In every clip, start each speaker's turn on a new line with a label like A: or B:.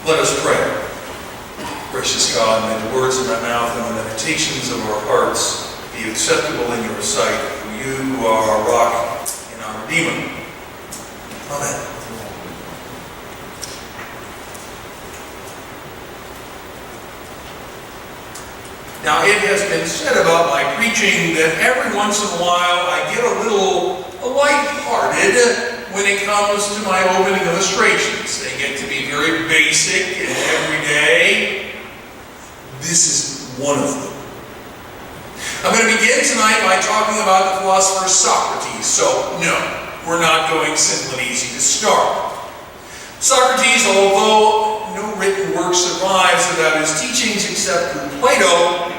A: Let us pray. Gracious God, may the words of my mouth and the meditations of our hearts be acceptable in your sight, for you who are our rock and our Redeemer. Amen. Now, it has been said about my preaching that every once in a while I get a little lighthearted when it comes to my opening illustrations. They get to be very basic and everyday. This is one of them. I'm going to begin tonight by talking about the philosopher Socrates. So, no, we're not going simple and easy to start. Socrates, although no written work survives about his teachings except through Plato,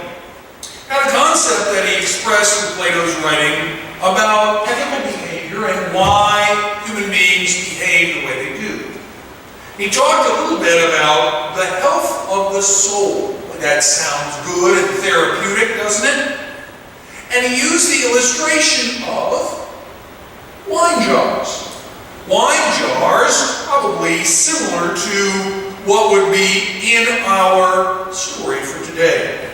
A: had a concept that he expressed through Plato's writing about ethical behavior and why human beings behave the way they do. He talked a little bit about the health of the soul. That sounds good and therapeutic, doesn't it? And he used the illustration of wine jars. Wine jars, probably similar to what would be in our story for today.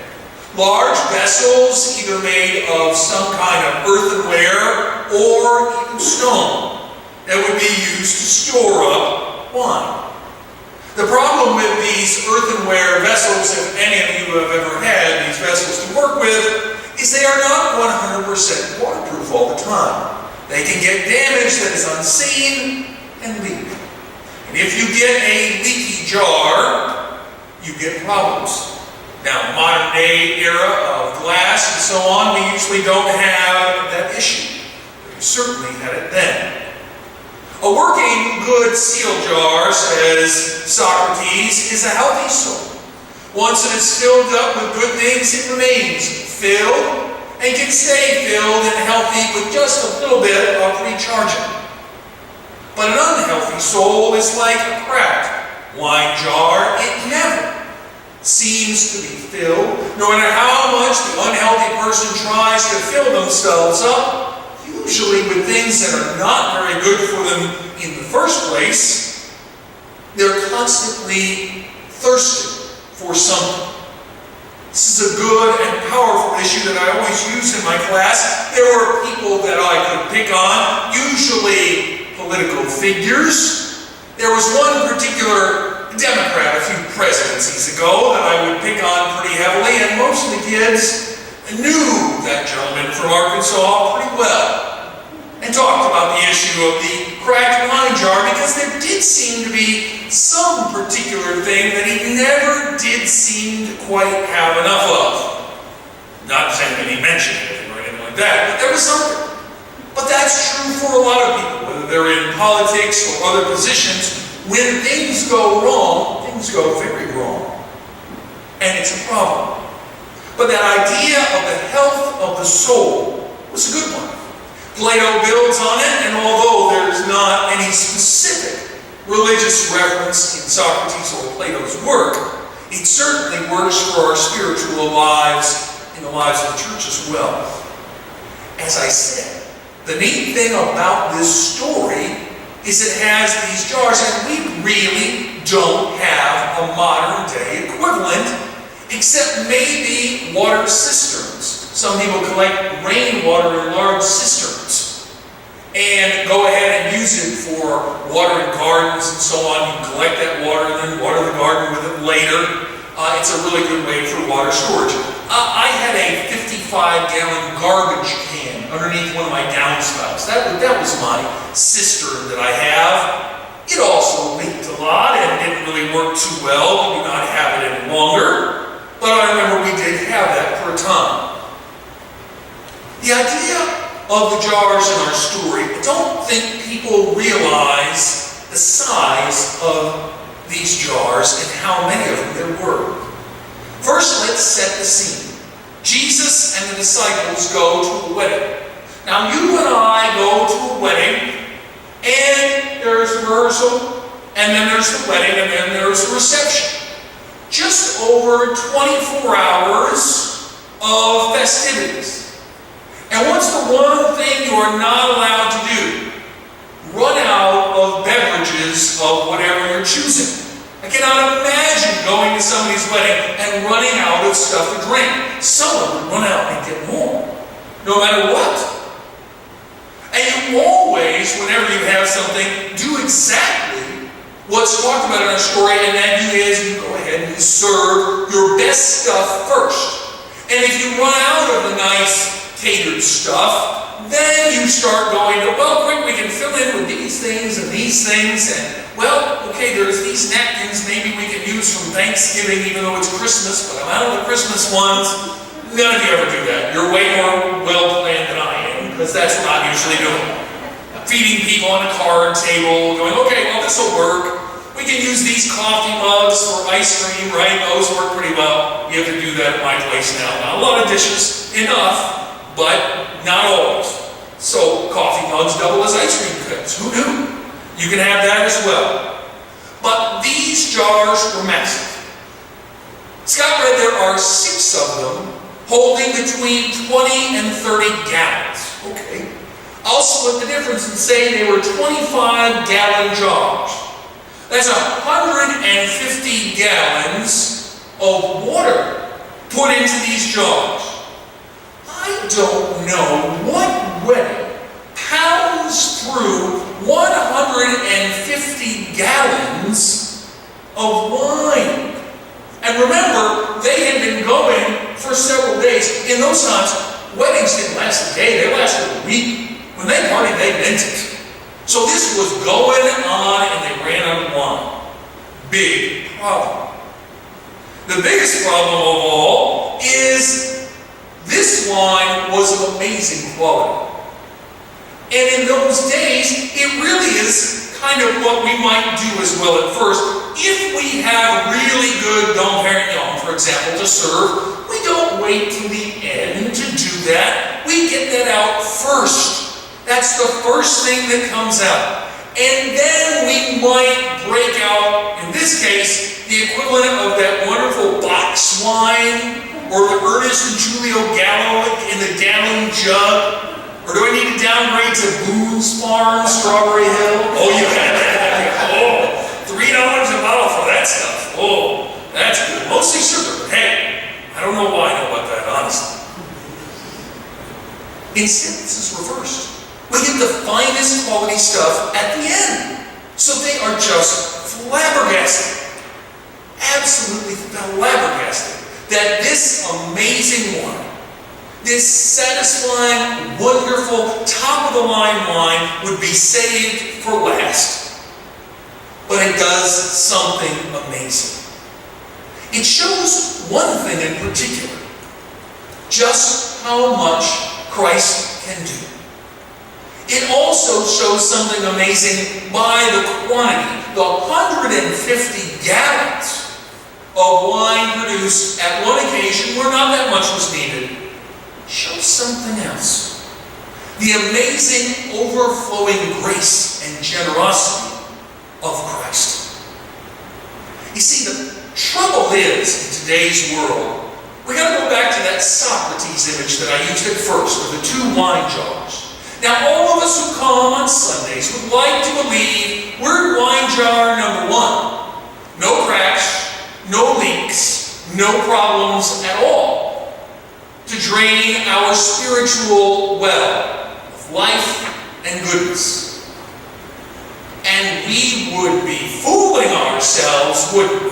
A: Large vessels, either made of some kind of earthenware or even stone, that would be used to store up wine. The problem with these earthenware vessels, if any of you have ever had these vessels to work with, is they are not 100% waterproof all the time. They can get damage that is unseen and leak. And if you get a leaky jar, you get problems. Now, modern day era of glass and so on, we usually don't have that issue. But we certainly had it then. A working good seal jar, says Socrates, is a healthy soul. Once it is filled up with good things, it remains filled and can stay filled and healthy with just a little bit of recharging. But an unhealthy soul is like a cracked wine jar. It never seems to be filled. No matter how much the unhealthy person tries to fill themselves up, usually with things that are not very good for them in the first place, they're constantly thirsty for something. This is a good and powerful issue that I always use in my class. There were people that I could pick on, usually political figures. There was one particular Democrat a few presidencies ago that I would pick on pretty heavily, and most of the kids knew that gentleman from Arkansas pretty well and talked about the issue of the cracked wine jar because there did seem to be some particular thing that he never did seem to quite have enough of. Not saying that he mentioned anything or anything like that, but there was something. But that's true for a lot of people, whether they're in politics or other positions. When things go wrong, things go very wrong. And it's a problem. But that idea of the health of the soul was a good one. Plato builds on it, and although there's not any specific religious reference in Socrates or Plato's work, it certainly works for our spiritual lives and the lives of the church as well. As I said, the neat thing about this story is it has these jars, and we really don't have a modern day equivalent, except maybe water cisterns. Some people collect rainwater in large cisterns and go ahead and use it for watering gardens and so on. You can collect that water and then water the garden with it later. It's a really good way for water storage. I had a 55-gallon garbage can underneath one of my downspouts. That was my cistern that I have. It also leaked a lot and didn't really work too well. We do not have it any longer. But I remember we did have that for a time. The idea of the jars in our story, I don't think people realize the size of these jars and how many of them there were. First, let's set the scene. Jesus and the disciples go to a wedding. Now, you and I go to a wedding, and there's the rehearsal, and then there's the wedding, and then there's the reception. Just over 24 hours of festivities. And what's the one thing you are not allowed to do? Run out of beverages of whatever you're choosing. I I cannot imagine going to somebody's wedding and running out of stuff to drink. Someone would run out and get more, no matter what. And you always, whenever you have something, do exactly what's talked about in our story, and that is you go ahead and you serve your best stuff first. And if you run out of the nice catered stuff, then you start going to, well, quick, we can fill in with these things, and, well, okay, there's these napkins maybe we can use from Thanksgiving, even though it's Christmas, but I'm out of the Christmas ones. None of you ever do that. You're way more well-planned than I am, because that's what I'm usually doing. Feeding people on a card table, going, okay, well, this will work. We can use these coffee mugs for ice cream, right? Those work pretty well. You have to do that at my place now. Not a lot of dishes, enough, but not always. So coffee mugs double as ice cream cups. Who knew? You can have that as well. But these jars were massive. Scott read there are 6 of them holding between 20 and 30 gallons. Okay. I'll split the difference and say they were 25-gallon jars. That's 150 gallons of water put into these jars. I don't know what wedding pounds through 150 gallons of wine. And remember, they had been going for several days. In those times, weddings didn't last a day, they lasted a week. When they partied, they meant it. So this was going on, and they ran out of wine. Big problem. The biggest problem of all is this wine was of amazing quality. And in those days, it really is kind of what we might do as well at first. If we have really good Dom Perignon, for example, to serve, we don't wait till the end to do that. We get that out first. That's the first thing that comes out. And then we might break out, in this case, the equivalent of that wonderful box wine, or the Ernest and Julio Gallo in the gallon jug? Or do I need to downgrade to Boone's Farm, Strawberry Hill? Oh, you got that. Oh, $3 a bottle for that stuff. Oh, that's good. Mostly sugar, but hey, I don't know why I know about that, honestly. Instead, this is reversed. We get the finest quality stuff at the end. So they are just flabbergasted. Absolutely flabbergasted. That this amazing wine, this satisfying, wonderful, top-of-the-line wine would be saved for last. But it does something amazing. It shows one thing in particular, just how much Christ can do. It also shows something amazing by the quantity. The 150 gallons of wine produced at one occasion where not that much was needed shows something else. The amazing overflowing grace and generosity of Christ. You see, the trouble is, in today's world, we got to go back to that Socrates image that I used at first, with the 2 wine jars. Now, all of us who come on Sundays would like to believe we're wine jar number 1. No cracks, no leaks, no problems at all. To drain our spiritual well of life and goodness. And we would be fooling ourselves, wouldn't we?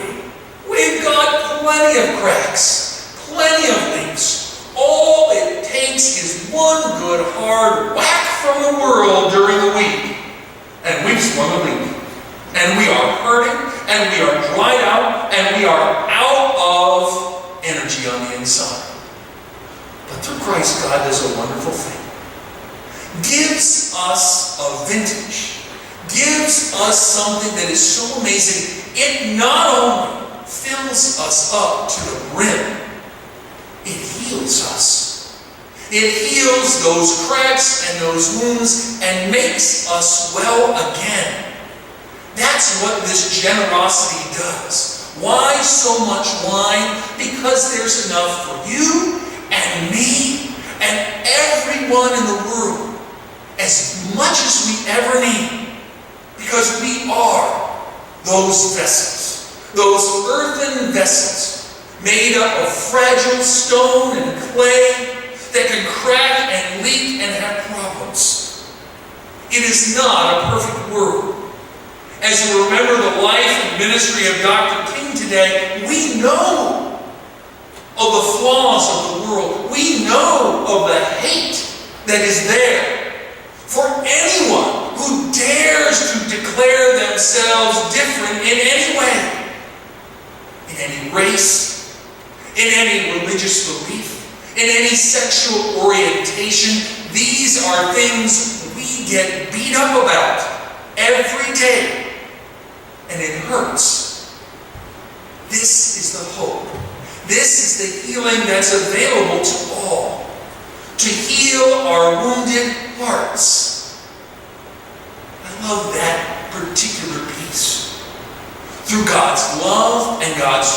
A: We've got plenty of cracks, plenty of leaks. All it takes is one good hard whack from the world during the week, and we've swung a leak. And we are hurting, and we are dried out, and we are out of energy on the inside. But through Christ, God does a wonderful thing. Gives us a vintage. Gives us something that is so amazing. It not only fills us up to the brim, it heals us. It heals those cracks and those wounds and makes us well again. That's what this generosity does. Why so much wine? Because there's enough for you and me and everyone in the world. As much as we ever need. Because we are those vessels. those earthen vessels made up of fragile stone and clay that can crack and leak and have problems. It is not a perfect world. As we remember the life and ministry of Dr. King today, we know of the flaws of the world. We know of the hate that is there for anyone who dares to declare themselves different in any way, in any race, in any religious belief, in any sexual orientation. These are things we get beat up about every day, and it hurts. This is the hope. This is the healing that's available to all, to heal our wounded hearts. I love that particular piece. Through God's love and God's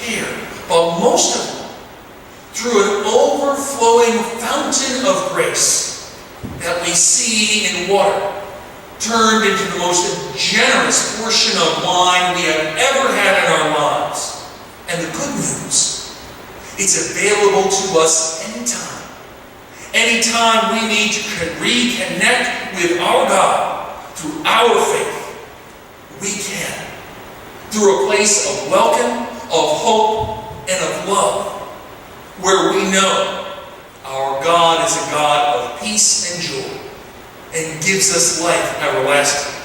A: care, but most of all, through an overflowing fountain of grace that we see in water, turned into the most generous portion of wine we have ever had in our lives. And the good news, it's available to us anytime. Anytime we need to reconnect with our God through our faith, we can. Through a place of welcome, of hope, and of love, where we know our God is a God of peace and joy, and gives us life everlasting.